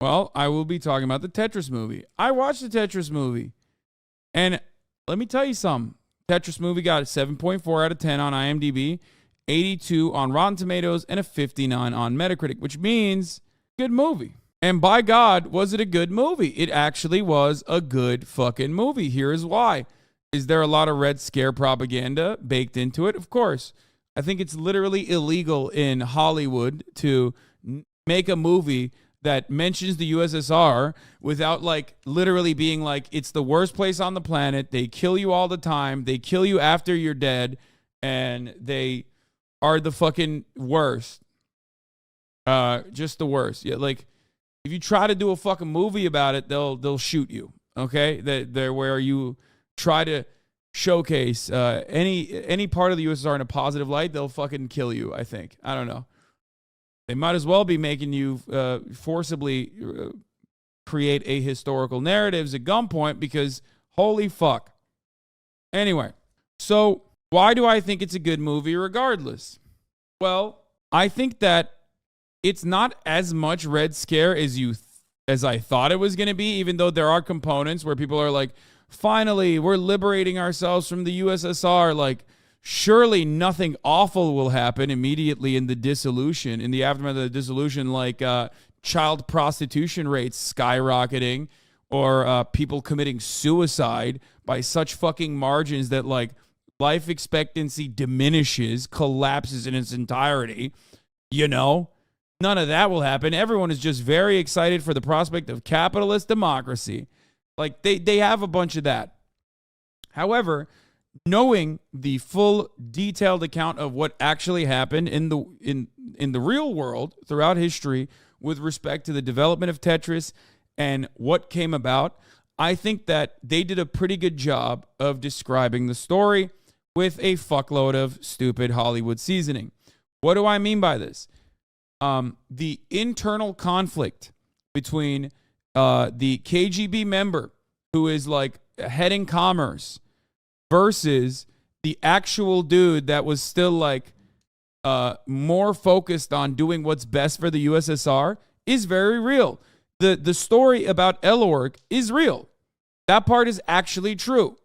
Well, I will be talking about the Tetris movie. I watched the Tetris movie, and let me tell you something. Tetris movie got a 7.4 out of 10 on IMDb, 82 on Rotten Tomatoes, and a 59 on Metacritic, which means good movie. And by God, was it a good movie? It actually was a good fucking movie. Here is why. Is there a lot of Red Scare propaganda baked into it? Of course. I think it's literally illegal in Hollywood to make a movie that mentions the USSR without like literally being like, it's the worst place on the planet. They kill you all the time. They kill you after you're dead. And they are the fucking worst. Just the worst. Yeah, like if you try to do a fucking movie about it, they'll shoot you. Okay? They're where you try to showcase any part of the USSR in a positive light, they'll fucking kill you, I think. I don't know. They might as well be making you forcibly create a historical narratives at gunpoint because holy fuck. Anyway, so why do I think it's a good movie regardless? Well, I think that it's not as much Red Scare as I thought it was going to be, even though there are components where people are like, finally, we're liberating ourselves from the USSR. Like, surely nothing awful will happen immediately in the dissolution, in the aftermath of the dissolution, like child prostitution rates skyrocketing or people committing suicide by such fucking margins that like life expectancy diminishes, collapses in its entirety. You know, none of that will happen. Everyone is just very excited for the prospect of capitalist democracy. Like they have a bunch of that. However, knowing the full detailed account of what actually happened in the real world throughout history with respect to the development of Tetris and what came about, I think that they did a pretty good job of describing the story with a fuckload of stupid Hollywood seasoning. What do I mean by this? The internal conflict between the KGB member who is like heading commerce versus the actual dude that was still like more focused on doing what's best for the USSR is very real. The story about Elorg is real. That part is actually true.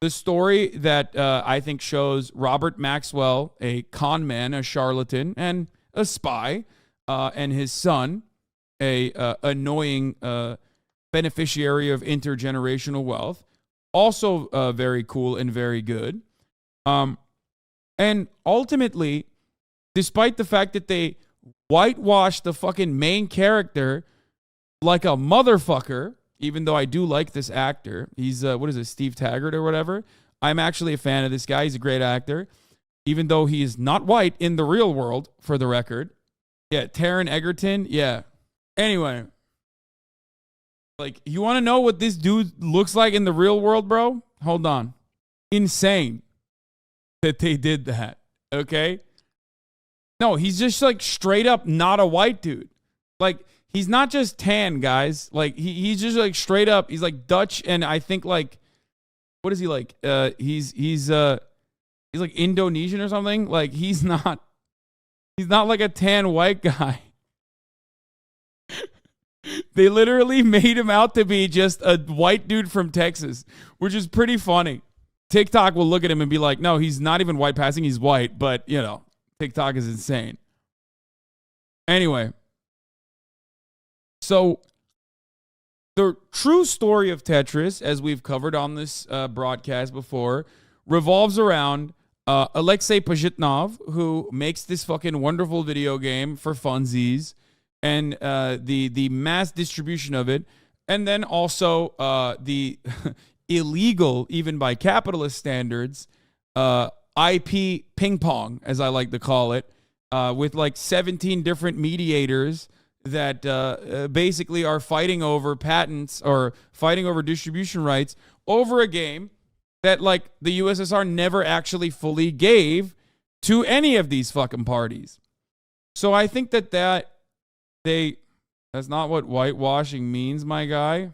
The story that I think shows Robert Maxwell, a con man, a charlatan, and a spy, and his son, a annoying beneficiary of intergenerational wealth, also very cool and very good. And ultimately, despite the fact that they whitewashed the fucking main character like a motherfucker, even though I do like this actor. He's, Steve Taggart or whatever. I'm actually a fan of this guy. He's a great actor. Even though he is not white in the real world, for the record. Yeah, Taron Egerton. Yeah. Anyway. Like, you want to know what this dude looks like in the real world, bro? Hold on. Insane that they did that. Okay? No, he's just like straight up not a white dude. Like, he's not just tan, guys. Like, he's just like straight up. He's like Dutch, and I think like, what is he like? He's like Indonesian or something. Like, he's not like a tan white guy. They literally made him out to be just a white dude from Texas, which is pretty funny. TikTok will look at him and be like, no, he's not even white passing. He's white. But, you know, TikTok is insane. Anyway. So, the true story of Tetris, as we've covered on this broadcast before, revolves around Alexei Pajitnov, who makes this fucking wonderful video game for funsies, and the mass distribution of it, and then also the illegal, even by capitalist standards, IP ping pong, as I like to call it, with like 17 different mediators that basically are fighting over patents or fighting over distribution rights over a game that like the USSR never actually fully gave to any of these fucking parties. So I think that's not what whitewashing means, my guy.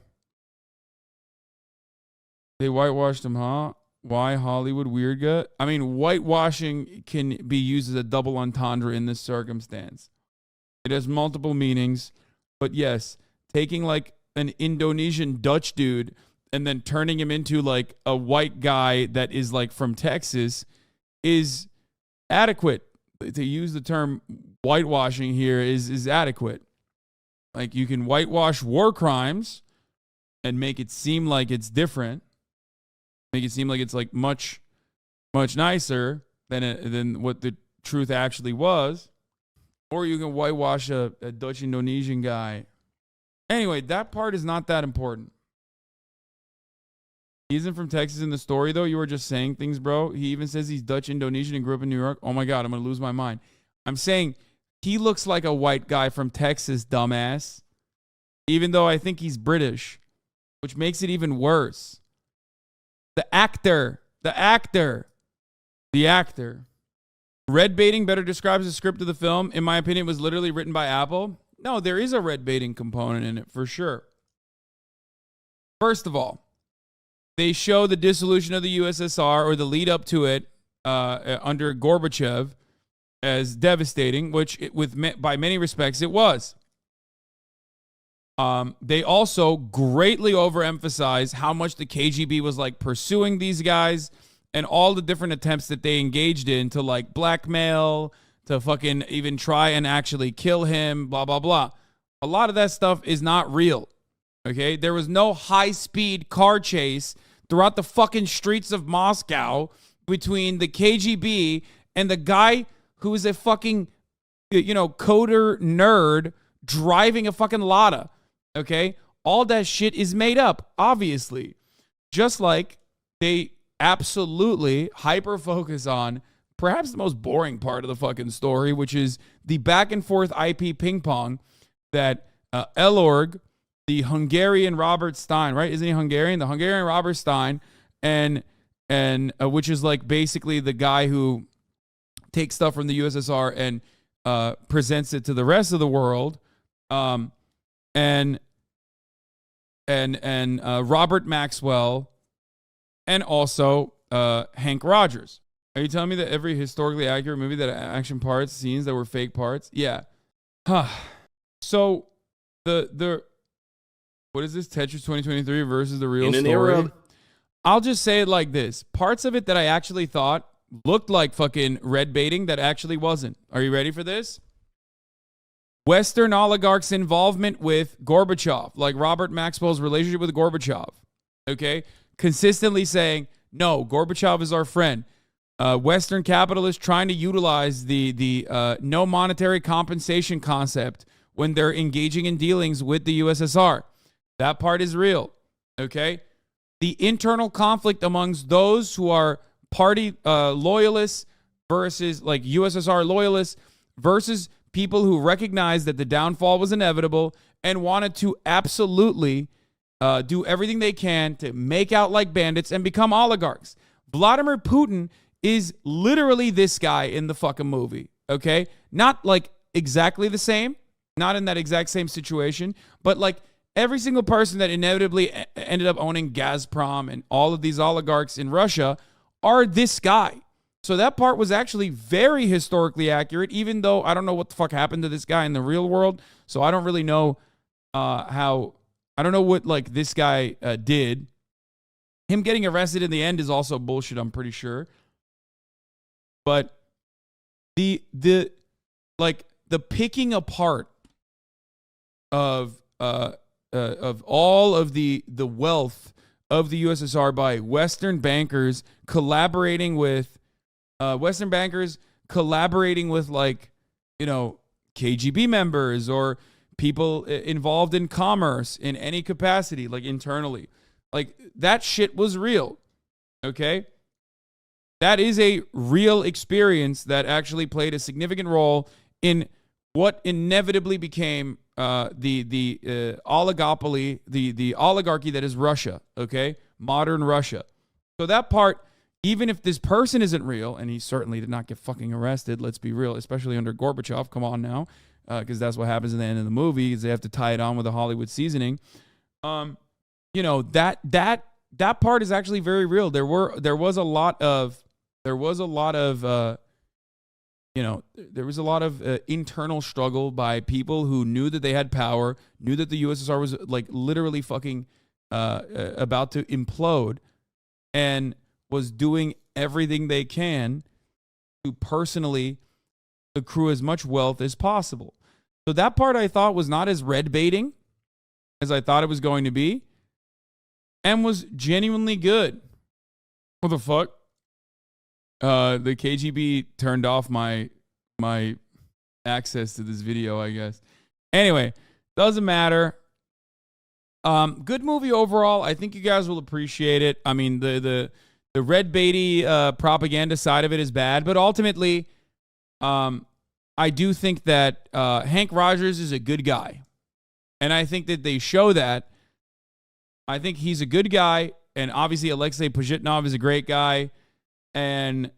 They whitewashed him, huh? Why Hollywood weird guy? I mean, whitewashing can be used as a double entendre in this circumstance. It has multiple meanings, but yes, taking like an Indonesian Dutch dude and then turning him into like a white guy that is like from Texas is adequate. To use the term whitewashing here is adequate. Like, you can whitewash war crimes and make it seem like it's different. Make it seem like it's like much nicer than what the truth actually was. Or you can whitewash a Dutch Indonesian guy. Anyway, that part is not that important. He isn't from Texas in the story, though. You were just saying things, bro. He even says he's Dutch Indonesian and grew up in New York. Oh my God, I'm going to lose my mind. I'm saying he looks like a white guy from Texas, dumbass. Even though I think he's British, which makes it even worse. The actor. Red baiting better describes the script of the film. In my opinion, it was literally written by Apple. No, there is a red baiting component in it for sure. First of all, they show the dissolution of the USSR, or the lead up to it under Gorbachev, as devastating, which by many respects it was. They also greatly overemphasize how much the KGB was like pursuing these guys and all the different attempts that they engaged in to like blackmail, to fucking even try and actually kill him, blah, blah, blah. A lot of that stuff is not real. Okay? There was no high-speed car chase throughout the fucking streets of Moscow between the KGB and the guy who is a fucking, coder nerd driving a fucking Lada. Okay? All that shit is made up, obviously. Just like they absolutely hyper-focus on perhaps the most boring part of the fucking story, which is the back-and-forth IP ping-pong that Elorg, the Hungarian Robert Stein, right? Isn't he Hungarian? The Hungarian Robert Stein, and which is like basically the guy who takes stuff from the USSR and presents it to the rest of the world, and Robert Maxwell, and also Hank Rogers. Are you telling me that every historically accurate movie that action parts, scenes that were fake parts? Yeah. So the what is this, Tetris 2023 versus the real story? I'll just say it like this. Parts of it that I actually thought looked like fucking red baiting that actually wasn't. Are you ready for this? Western oligarchs' involvement with Gorbachev, like Robert Maxwell's relationship with Gorbachev, okay? Consistently saying, no, Gorbachev is our friend. Western capitalists trying to utilize the no monetary compensation concept when they're engaging in dealings with the USSR. That part is real, okay? The internal conflict amongst those who are party loyalists versus like USSR loyalists versus people who recognize that the downfall was inevitable and wanted to absolutely do everything they can to make out like bandits and become oligarchs. Vladimir Putin is literally this guy in the fucking movie, okay? Not like exactly the same, not in that exact same situation, but like every single person that inevitably ended up owning Gazprom and all of these oligarchs in Russia are this guy. So that part was actually very historically accurate, even though I don't know what the fuck happened to this guy in the real world. So I don't really know I don't know what like this guy did. Him getting arrested in the end is also bullshit, I'm pretty sure. But the picking apart of all of the wealth of the USSR by Western bankers collaborating with like, KGB members or people involved in commerce in any capacity, like internally. Like, that shit was real, okay? That is a real experience that actually played a significant role in what inevitably became the oligopoly, the oligarchy that is Russia, okay? Modern Russia. So that part, even if this person isn't real, and he certainly did not get fucking arrested, let's be real, especially under Gorbachev, come on now, because that's what happens at the end of the movie, is they have to tie it on with a Hollywood seasoning. That part is actually very real. There was a lot of there was a lot of internal struggle by people who knew that they had power, knew that the USSR was like literally fucking about to implode, and was doing everything they can to personally accrue as much wealth as possible. So that part I thought was not as red baiting as I thought it was going to be, and was genuinely good. What the fuck? The KGB turned off my access to this video, I guess. Anyway, doesn't matter. Good movie overall. I think you guys will appreciate it. I mean, the red baity propaganda side of it is bad, but ultimately, I do think that Hank Rogers is a good guy, and I think that they show that. I think he's a good guy, and obviously Alexei Pajitnov is a great guy. And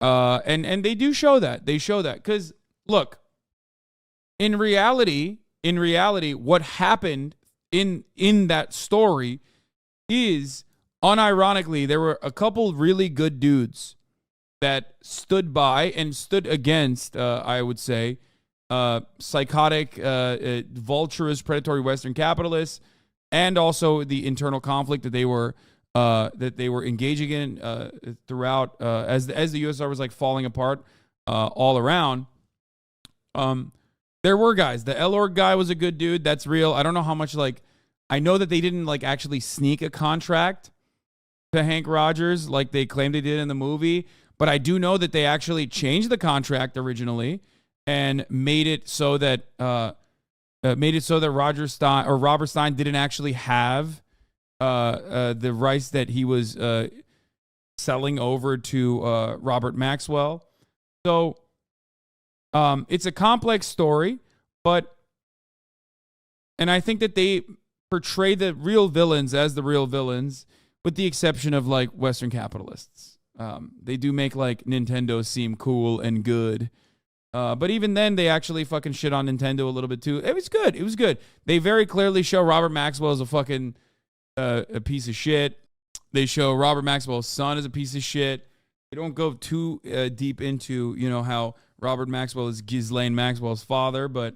they do show that. They show that. Because, look, in reality, what happened in that story is, unironically, there were a couple really good dudes that stood by and stood against, I would say, psychotic, vulturous, predatory Western capitalists, and also the internal conflict that they were engaging in throughout as the USSR was like falling apart all around. There were guys. The Elorg guy was a good dude. That's real. I don't know how much I know that they didn't actually sneak a contract to Hank Rogers like they claimed they did in the movie, but I do know that they actually changed the contract originally and made it so that Robert Stein didn't actually have the rights that he was selling over to Robert Maxwell. So it's a complex story, and I think that they portray the real villains as the real villains, with the exception of Western capitalists. They do make Nintendo seem cool and good. But even then, they actually fucking shit on Nintendo a little bit too. It was good. It was good. They very clearly show Robert Maxwell as a fucking a piece of shit. They show Robert Maxwell's son as a piece of shit. They don't go too deep into how Robert Maxwell is Ghislaine Maxwell's father, but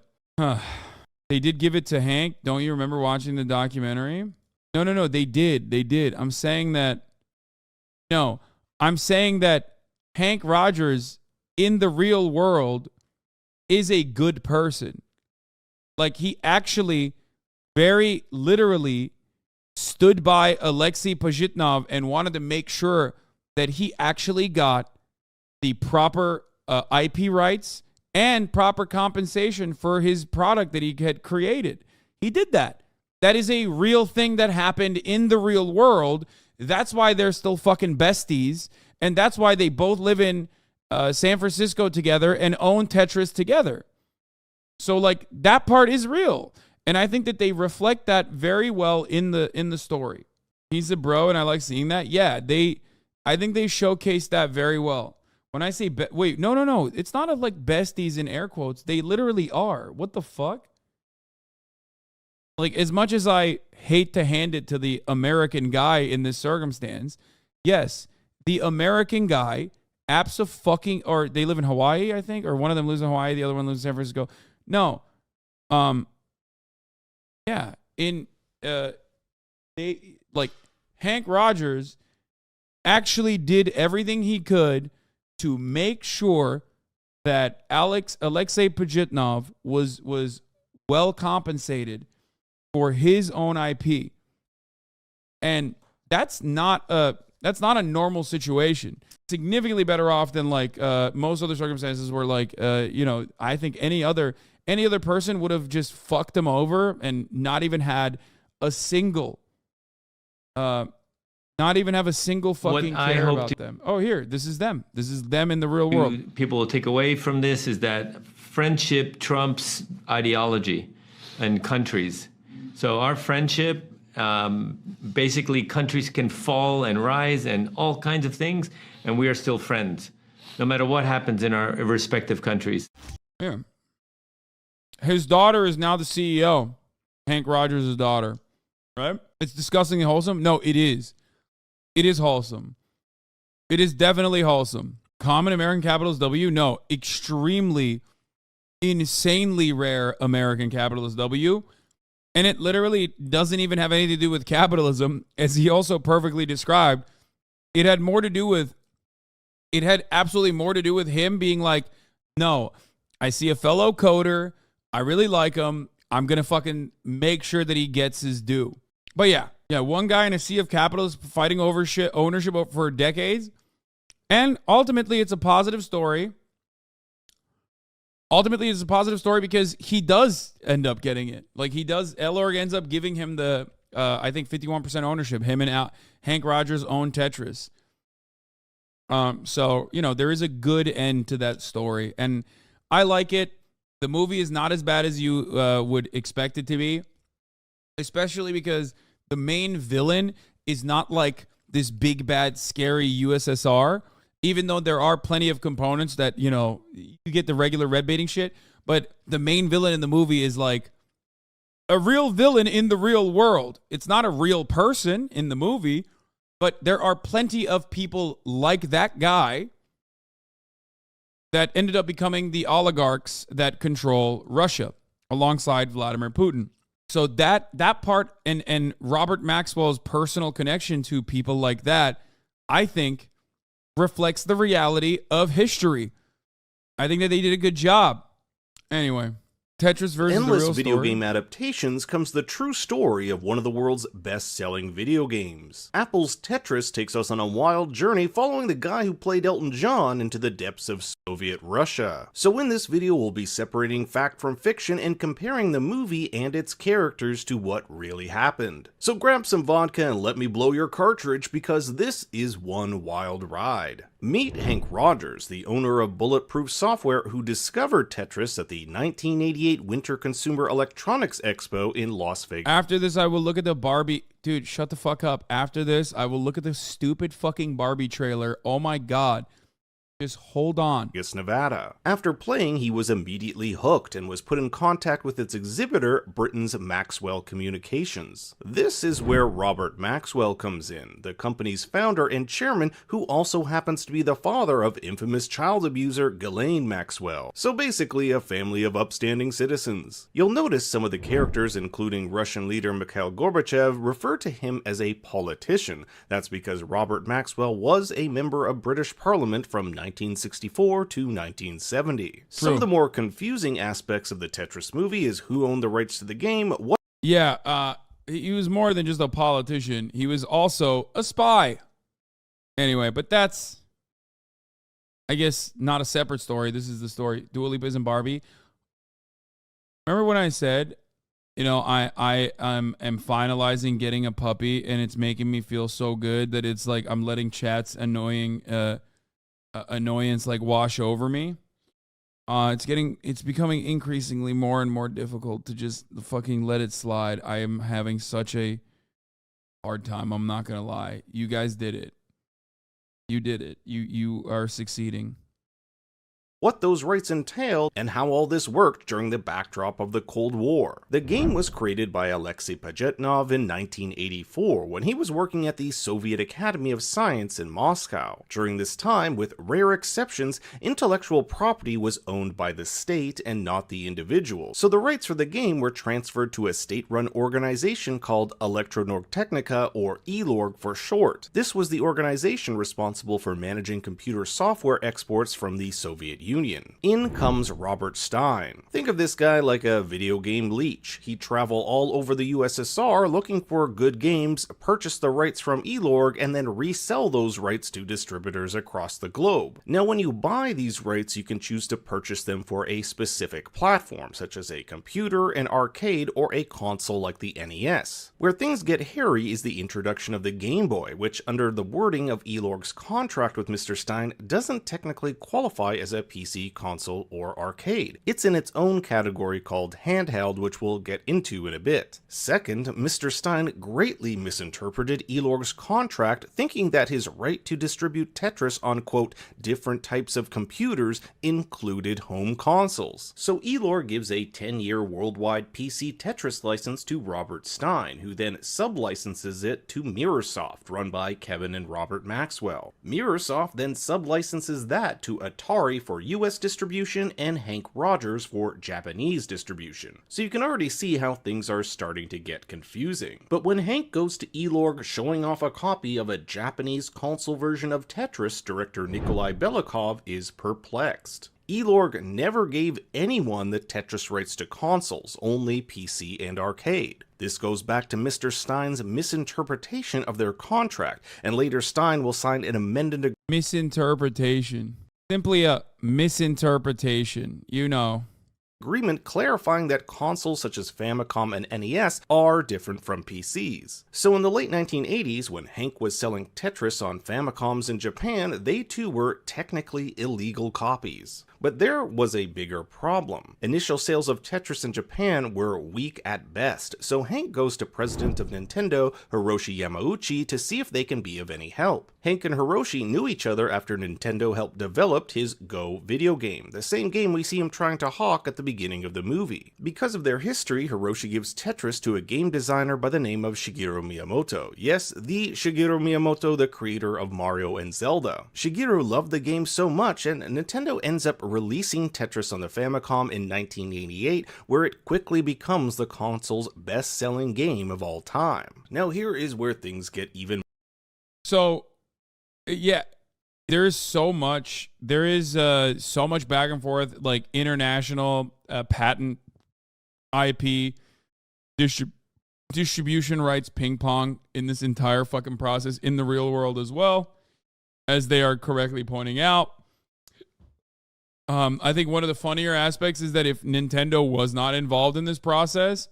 they did give it to Hank. Don't you remember watching the documentary? No. They did. I'm saying that Hank Rogers in the real world is a good person. He actually very literally stood by Alexei Pajitnov and wanted to make sure that he actually got the proper IP rights and proper compensation for his product that he had created. He did that. That is a real thing that happened in the real world. That's why they're still fucking besties. And that's why they both live in San Francisco together and own Tetris together. So that part is real. And I think that they reflect that very well in the story. He's a bro, and I like seeing that. Yeah, I think they showcase that very well. When I say, wait, no. It's not besties in air quotes. They literally are. What the fuck? As much as I hate to hand it to the American guy in this circumstance, yes, the American guy, or they live in Hawaii, I think, or one of them lives in Hawaii, the other one lives in San Francisco. No. Yeah, Hank Rogers actually did everything he could to make sure that Alexei Pajitnov was well compensated for his own IP. And that's not a normal situation. Significantly better off than most other circumstances where I think any other person would have just fucked them over and not even had a single fucking care about them. Oh, here, this is them. This is them in the real world. People will take away from this is that friendship trumps ideology and countries. So our friendship, basically countries can fall and rise and all kinds of things, and we are still friends, no matter what happens in our respective countries. Yeah. His daughter is now the CEO. Hank Rogers' daughter. Right? It's disgusting and wholesome. No, it is. It is wholesome. It is definitely wholesome. Common American capital W? No, extremely, insanely rare American capital W. And it literally doesn't even have anything to do with capitalism, as he also perfectly described. It had absolutely more to do with him being like, no, I see a fellow coder. I really like him. I'm going to fucking make sure that he gets his due. But yeah, one guy in a sea of capitalists fighting over ownership for decades. And ultimately, it's a positive story. Ultimately, it's a positive story because he does end up getting it. Like he does, Elorg ends up giving him the, I think 51% ownership. Him and Hank Rogers own Tetris. So, there is a good end to that story. And I like it. The movie is not as bad as you would expect it to be. Especially because the main villain is not like this big, bad, scary USSR. Even though there are plenty of components that, you get the regular red baiting shit. But the main villain in the movie is like a real villain in the real world. It's not a real person in the movie. But there are plenty of people like that guy that ended up becoming the oligarchs that control Russia alongside Vladimir Putin. So that part and Robert Maxwell's personal connection to people like that, I think, reflects the reality of history. I think that they did a good job. Anyway, Tetris versus Endless the real video story. game adaptations comes the true story of one of the world's best-selling video games. Apple's Tetris takes us on a wild journey following the guy who played Elton John into the depths of Soviet Russia. So in this video we'll be separating fact from fiction and comparing the movie and its characters to what really happened. So grab some vodka and let me blow your cartridge because this is one wild ride. Meet Hank Rogers, the owner of Bulletproof Software, who discovered Tetris at the 1988 Winter Consumer Electronics Expo in Las Vegas. After this, I will look at the Barbie. Dude, shut the fuck up. After this, I will look at the stupid fucking Barbie trailer. Oh my God. Just hold on. Nevada. After playing, he was immediately hooked and was put in contact with its exhibitor, Britain's Maxwell Communications. This is where Robert Maxwell comes in, the company's founder and chairman, who also happens to be the father of infamous child abuser Ghislaine Maxwell. So basically a family of upstanding citizens. You'll notice some of the characters, including Russian leader Mikhail Gorbachev, refer to him as a politician. That's because Robert Maxwell was a member of British Parliament from 1964 to 1970. Some of the more confusing aspects of the Tetris movie is who owned the rights to the game, what— Yeah, he was more than just a politician. He was also a spy. Anyway, but that's, I guess, not a separate story. This is the story. Dua Lipa and Barbie. Remember when I said, I am finalizing getting a puppy and it's making me feel so good that it's like I'm letting chat's annoyance like wash over me. It's becoming increasingly more and more difficult to just fucking let it slide. I am having such a hard time. I'm not gonna lie. You guys did it. You did it. You are succeeding. What those rights entailed, and how all this worked during the backdrop of the Cold War. The game was created by Alexei Pajitnov in 1984 when he was working at the Soviet Academy of Science in Moscow. During this time, with rare exceptions, intellectual property was owned by the state and not the individual. So the rights for the game were transferred to a state-run organization called Elektronorgtechnika, or ELORG for short. This was the organization responsible for managing computer software exports from the Soviet Union. In comes Robert Stein. Think of this guy like a video game leech. He'd travel all over the USSR looking for good games, purchase the rights from ELORG, and then resell those rights to distributors across the globe. Now when you buy these rights, you can choose to purchase them for a specific platform, such as a computer, an arcade, or a console like the NES. Where things get hairy is the introduction of the Game Boy, which under the wording of ELORG's contract with Mr. Stein doesn't technically qualify as a PC, console, or arcade. It's in its own category called handheld, which we'll get into in a bit. Second, Mr. Stein greatly misinterpreted Elorg's contract, thinking that his right to distribute Tetris on, quote, different types of computers included home consoles. So Elorg gives a 10-year worldwide PC Tetris license to Robert Stein, who then sublicenses it to Mirrorsoft, run by Kevin and Robert Maxwell. Mirrorsoft then sublicenses that to Atari for US distribution and Hank Rogers for Japanese distribution. So you can already see how things are starting to get confusing. But when Hank goes to Elorg showing off a copy of a Japanese console version of Tetris, director Nikolai Belikov is perplexed. Elorg never gave anyone the Tetris rights to consoles, only PC and arcade. This goes back to Mr. Stein's misinterpretation of their contract, and later Stein will sign an amended Misinterpretation. Simply a misinterpretation, you know. agreement clarifying that consoles such as Famicom and NES are different from PCs. So in the late 1980s, when Hank was selling Tetris on Famicoms in Japan, they too were technically illegal copies. But there was a bigger problem. Initial sales of Tetris in Japan were weak at best, so Hank goes to president of Nintendo, Hiroshi Yamauchi, to see if they can be of any help. Hank and Hiroshi knew each other after Nintendo helped develop his Go video game, the same game we see him trying to hawk at the beginning of the movie. Because of their history, Hiroshi gives Tetris to a game designer by the name of Shigeru Miyamoto. Yes, the Shigeru Miyamoto, the creator of Mario and Zelda. Shigeru loved the game so much, and Nintendo ends up releasing Tetris on the Famicom in 1988, where it quickly becomes the console's best-selling game of all time. Now here is where things get even. So, yeah, there is so much back and forth, like international patent, IP, distribution rights, ping pong in this entire fucking process in the real world as well, as they are correctly pointing out. I think one of the funnier aspects is that if Nintendo was not involved in this process,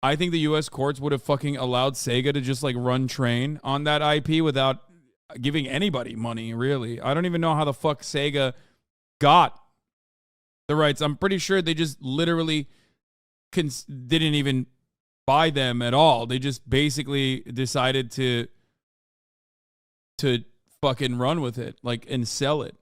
I think the U.S. courts would have fucking allowed Sega to just like run train on that IP without giving anybody money, really. I don't even know how the fuck Sega got the rights. I'm pretty sure they just literally didn't even buy them at all. They just basically decided to fucking run with it, like, and sell it.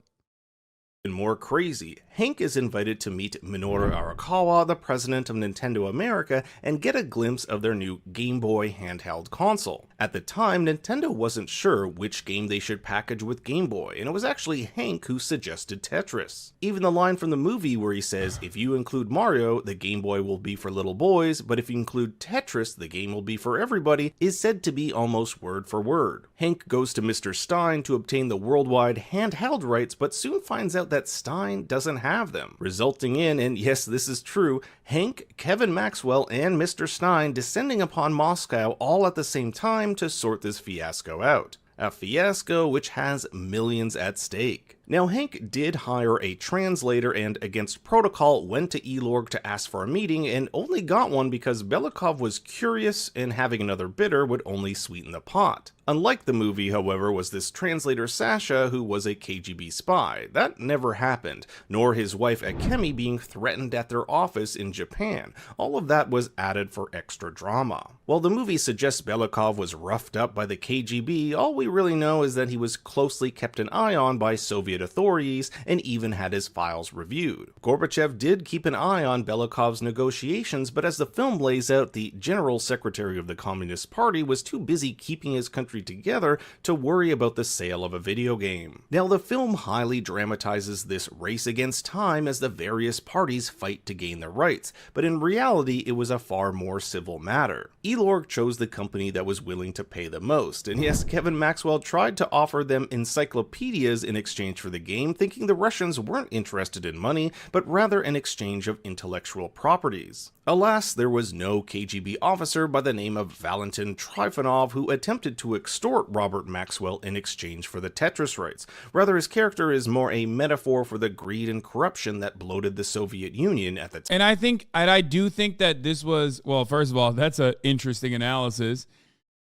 More crazy, Hank is invited to meet Minoru Arakawa, the president of Nintendo America, and get a glimpse of their new Game Boy handheld console. At the time, Nintendo wasn't sure which game they should package with Game Boy, and it was actually Hank who suggested Tetris. Even the line from the movie where he says, if you include Mario, the Game Boy will be for little boys, but if you include Tetris, the game will be for everybody, is said to be almost word for word. Hank goes to Mr. Stein to obtain the worldwide handheld rights, but soon finds out that Stein doesn't have them, resulting in, and yes, this is true, Hank, Kevin Maxwell, and Mr. Stein descending upon Moscow all at the same time to sort this fiasco out. A fiasco which has millions at stake. Now, Hank did hire a translator and, against protocol, went to Elorg to ask for a meeting and only got one because Belikov was curious and having another bidder would only sweeten the pot. Unlike the movie, however, was this translator Sasha, who was a KGB spy. That never happened, nor his wife Akemi being threatened at their office in Japan. All of that was added for extra drama. While the movie suggests Belikov was roughed up by the KGB, all we really know is that he was closely kept an eye on by Soviet authorities and even had his files reviewed. Gorbachev did keep an eye on Belikov's negotiations, but as the film lays out, the General Secretary of the Communist Party was too busy keeping his country together to worry about the sale of a video game. Now, the film highly dramatizes this race against time as the various parties fight to gain their rights, but in reality it was a far more civil matter. Elorg chose the company that was willing to pay the most, and yes, Kevin Maxwell tried to offer them encyclopedias in exchange for the game, thinking the Russians weren't interested in money, but rather an exchange of intellectual properties. Alas, there was no KGB officer by the name of Valentin Trifonov who attempted to extort Robert Maxwell in exchange for the Tetris rights. Rather, his character is more a metaphor for the greed and corruption that bloated the Soviet Union at the time. And I do think that this was, well, first of all, that's an interesting analysis.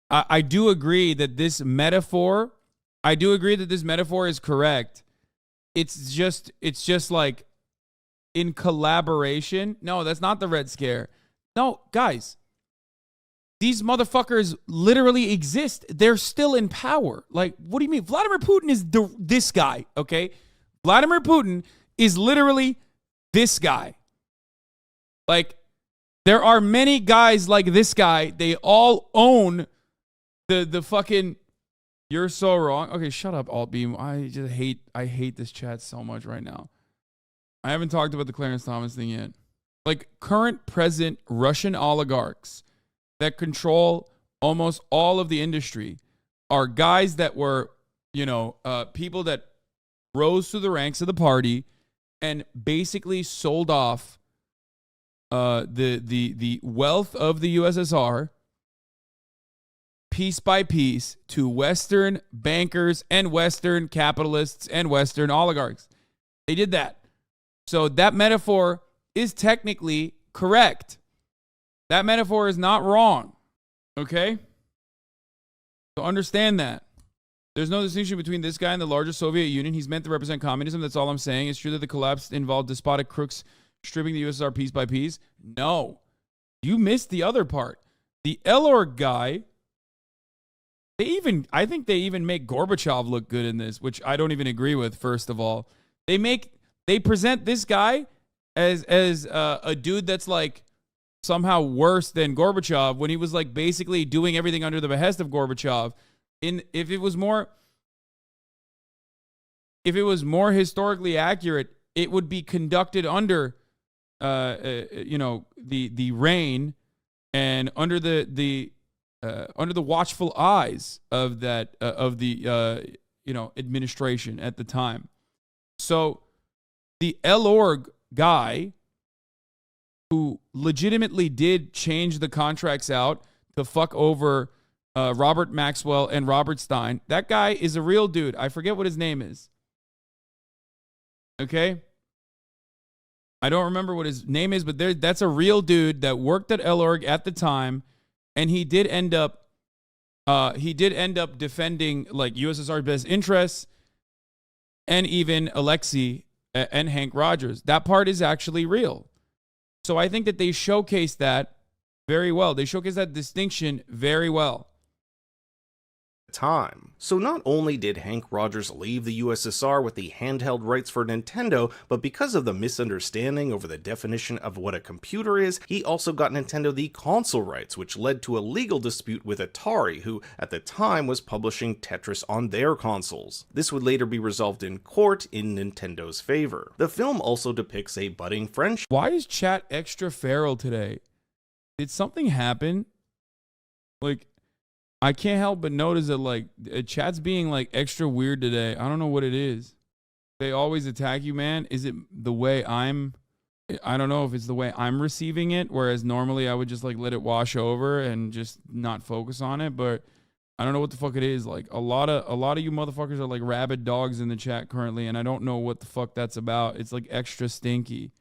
I do agree that this metaphor is correct. it's just like in collaboration. No, that's not the Red Scare. No, guys, these motherfuckers literally exist. They're still in power. Like, what do you mean? Vladimir Putin is this guy, okay? Vladimir Putin is literally this guy. Like, there are many guys like this guy. They all own the fucking... You're so wrong. Okay, shut up, Altbeam. I hate this chat so much right now. I haven't talked about the Clarence Thomas thing yet. Like, current present Russian oligarchs that control almost all of the industry are guys that were, people that rose through the ranks of the party and basically sold off the wealth of the USSR piece by piece to Western bankers and Western capitalists and Western oligarchs. They did that. So that metaphor is technically correct. That metaphor is not wrong. Okay? So understand that. There's no distinction between this guy and the larger Soviet Union. He's meant to represent communism. That's all I'm saying. It's true that the collapse involved despotic crooks stripping the USSR piece by piece. No. You missed the other part. The Elorg guy, I think they even make Gorbachev look good in this, which I don't even agree with, first of all. They present this guy as a dude that's like somehow worse than Gorbachev when he was like basically doing everything under the behest of Gorbachev. If it was more historically accurate, it would be conducted under the reign and under the watchful eyes of that administration at the time. So the Elorg guy, who legitimately did change the contracts out to fuck over Robert Maxwell and Robert Stein, that guy is a real dude. I forget what his name is. Okay? I don't remember what his name is, but that's a real dude that worked at Elorg at the time, and he did end up defending like USSR's best interests, and even Alexei and Hank Rogers. That part is actually real. So I think that they showcase that very well. They showcase that distinction very well. Time. So not only did Hank Rogers leave the USSR with the handheld rights for Nintendo, but because of the misunderstanding over the definition of what a computer is, he also got Nintendo the console rights, which led to a legal dispute with Atari, who at the time was publishing Tetris on their consoles. This would later be resolved in court in Nintendo's favor. The film also depicts a budding friendship. Why is chat extra feral today? Did something happen? Like, I can't help but notice that, like, chat's being, like, extra weird today. I don't know what it is. They always attack you, man. Is it the way I don't know if it's the way I'm receiving it, whereas normally I would just, like, let it wash over and just not focus on it, but I don't know what the fuck it is. Like, a lot of you motherfuckers are, like, rabid dogs in the chat currently, and I don't know what the fuck that's about. It's, like, extra stinky.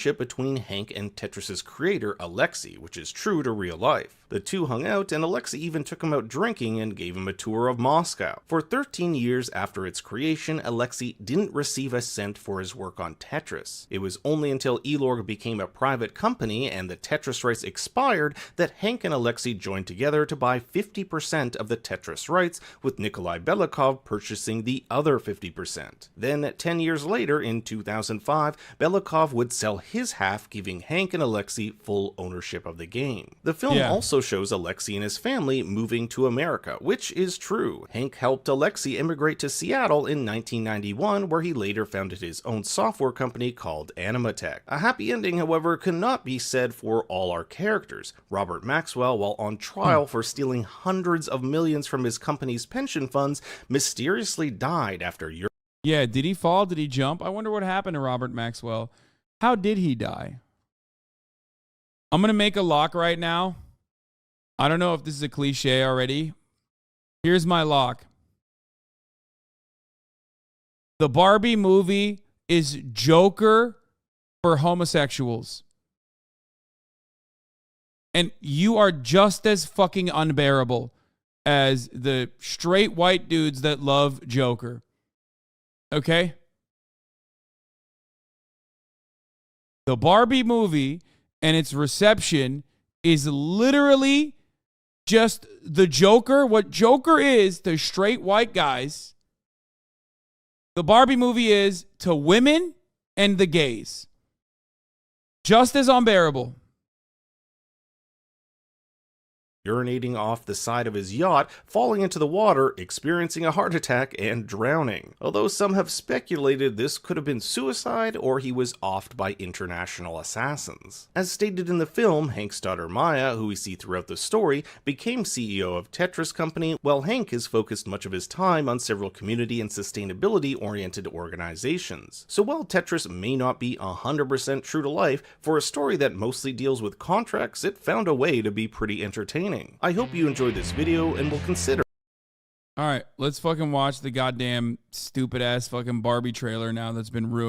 Between Hank and Tetris's creator, Alexei, which is true to real life. The two hung out, and Alexei even took him out drinking and gave him a tour of Moscow. For 13 years after its creation, Alexei didn't receive a cent for his work on Tetris. It was only until Elorg became a private company and the Tetris rights expired that Hank and Alexei joined together to buy 50% of the Tetris rights, with Nikolai Belikov purchasing the other 50%. Then, 10 years later, in 2005, Belikov would sell his half, giving Hank and Alexei full ownership of the game. The film also shows Alexei and his family moving to America, which is true. Hank helped Alexei immigrate to Seattle in 1991, where he later founded his own software company called Animatech. A happy ending, however, cannot be said for all our characters. Robert Maxwell, while on trial for stealing hundreds of millions from his company's pension funds, mysteriously died after years. Yeah, did he fall? Did he jump? I wonder what happened to Robert Maxwell. How did he die? I'm going to make a lock right now. I don't know if this is a cliche already. Here's my lock. The Barbie movie is Joker for homosexuals. And you are just as fucking unbearable as the straight white dudes that love Joker. Okay? The Barbie movie and its reception is literally just the Joker. What Joker is to straight white guys, the Barbie movie is to women and the gays. Just as unbearable. Urinating off the side of his yacht, falling into the water, experiencing a heart attack, and drowning. Although some have speculated this could have been suicide or he was offed by international assassins. As stated in the film, Hank's daughter Maya, who we see throughout the story, became CEO of Tetris Company, while Hank has focused much of his time on several community and sustainability-oriented organizations. So while Tetris may not be 100% true to life, for a story that mostly deals with contracts, it found a way to be pretty entertaining. I hope you enjoyed this video and will consider. All right, let's fucking watch the goddamn stupid ass fucking Barbie trailer now that's been ruined.